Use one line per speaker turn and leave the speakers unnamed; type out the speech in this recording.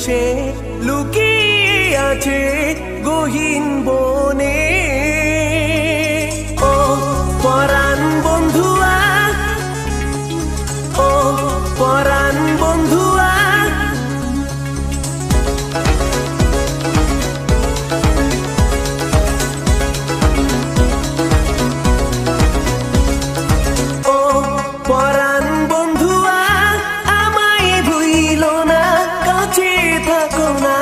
সে লুকিয়ে আছে গহীন বনে। ও পরাণ বন্ধুয়া, ও পরাণ বন্ধুয়া, ও পরাণ বন্ধুয়া, আমায় ভুইলো না, কাছে থাকো না।